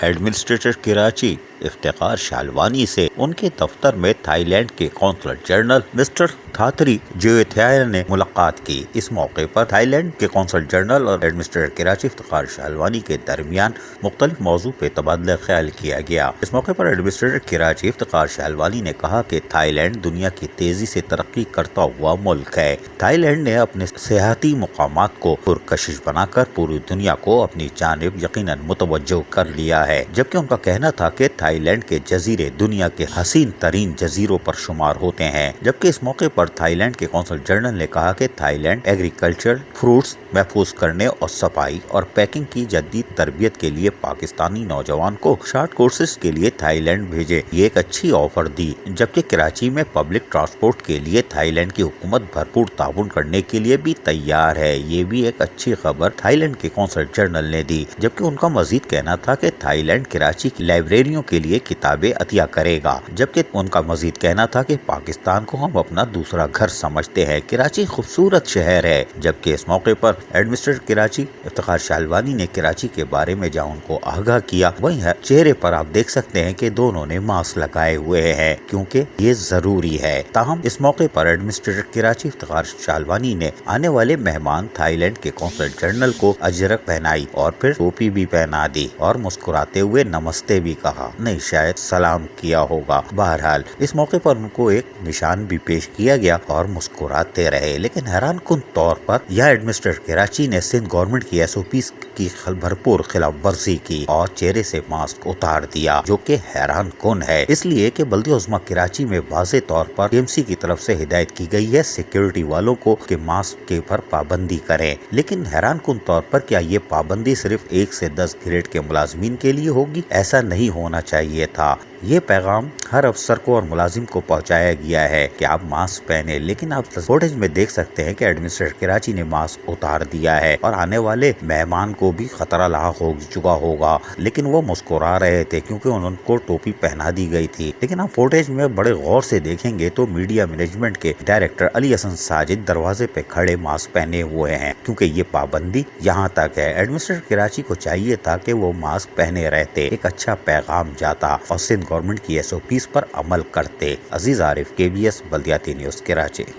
Administrator Karachi Iftikhar شالوانی سے ان کے دفتر میں تھائی لینڈ کے قونصل جنرل مسٹر تھاتری جیوتھیائر نے ملاقات کی۔ اس موقع پر تھائی لینڈ کے قونصل جنرل اور ایڈمنسٹریٹر کراچی افتخار شالوانی کے درمیان مختلف موضوع پہ تبادلہ خیال کیا گیا۔ اس موقع پر ایڈمنسٹریٹر کراچی افتخار شالوانی نے کہا کہ تھائی لینڈ دنیا کی تیزی سے ترقی کرتا ہوا ملک ہے۔ تھائی لینڈ نے اپنے سیاحتی مقامات کو پرکشش بنا کر پوری دنیا کو اپنی جانب یقیناً متوجہ کر لیا ہے، جبکہ ان کا کہنا تھا کہ تھائی لینڈ کے جزیرے دنیا کے حسین ترین جزیروں پر شمار ہوتے ہیں۔ جبکہ اس موقع پر تھائی لینڈ کے قونصل جنرل نے کہا کہ تھائی لینڈ ایگریکلچر، فروٹس محفوظ کرنے اور صفائی اور پیکنگ کی جدید تربیت کے لیے پاکستانی نوجوان کو شارٹ کورسز کے لیے تھائی لینڈ بھیجے۔ یہ ایک اچھی آفر دی۔ جبکہ کراچی میں پبلک ٹرانسپورٹ کے لیے تھائی لینڈ کی حکومت بھرپور تعاون کرنے کے لیے بھی تیار ہے۔ یہ بھی ایک اچھی خبر تھائی لینڈ کے قونصل جنرل نے دی۔ جبکہ ان کا مزید کہنا تھا کہ تھائی لینڈ کراچی کی لائبریریوں کے لیے کتابیں عطیہ کرے گا۔ جبکہ ان کا مزید کہنا تھا کہ پاکستان کو ہم اپنا دوسرا گھر سمجھتے ہیں۔ کراچی خوبصورت شہر ہے۔ جبکہ اس موقع پر ایڈمنسٹریٹر کراچی افتخار شالوانی نے کراچی کے بارے میں جہاں ان کو آگاہ کیا، وہیں چہرے پر آپ دیکھ سکتے ہیں کہ دونوں نے ماسک لگائے ہوئے ہیں، کیونکہ یہ ضروری ہے۔ تاہم اس موقع پر ایڈمنسٹریٹر کراچی افتخار شالوانی نے آنے والے مہمان تھائی لینڈ کے قونصل جنرل کو اجرک پہنائی اور پھر ٹوپی بھی پہنا دی اور مسکراتے ہوئے نمستے بھی کہا، نہیں شاید سلام کیا ہوگا۔ بہرحال اس موقع پر ان کو ایک نشان بھی پیش کیا گیا اور مسکراتے رہے، لیکن حیران کن طور پر یہاں ایڈمنسٹریٹر کراچی نے سندھ گورنمنٹ کی SOPs کی بھرپور خلاف ورزی کی اور چہرے سے ماسک اتار دیا، جو کہ حیران کن ہے، اس لیے کہ بلدیہ عظمیٰ کراچی میں واضح طور پر TMC کی طرف سے ہدایت کی گئی ہے سیکیورٹی والوں کو کہ ماسک کے پر پابندی کریں۔ لیکن حیران کن طور پر کیا یہ پابندی صرف 1 سے 10 گریڈ کے ملازمین کے لیے ہوگی؟ ایسا نہیں ہونا چاہیے تھا۔ یہ پیغام ہر افسر کو اور ملازم کو پہنچایا گیا ہے کہ آپ ماسک پہنے، لیکن آپ فوٹیج میں دیکھ سکتے ہیں کہ ایڈمنسٹریٹر کراچی نے ماسک اتار دیا ہے اور آنے والے مہمان کو بھی خطرہ لاحق ہو چکا ہوگا، لیکن وہ مسکرا رہے تھے کیونکہ ان کو ٹوپی پہنا دی گئی تھی۔ لیکن آپ فوٹیج میں بڑے غور سے دیکھیں گے تو میڈیا مینجمنٹ کے ڈائریکٹر علی حسن ساجد دروازے پہ کھڑے ماسک پہنے ہوئے ہیں، کیونکہ یہ پابندی یہاں تک ہے۔ ایڈمنسٹریٹر کراچی کو چاہیے تھا کہ وہ ماسک پہنے رہتے، ایک اچھا پیغام جاتا اور سندھ گورنمنٹ کی SOPs پر عمل کرتے۔ عزیز عارف، KBS بلدیاتی نیوز کراچی۔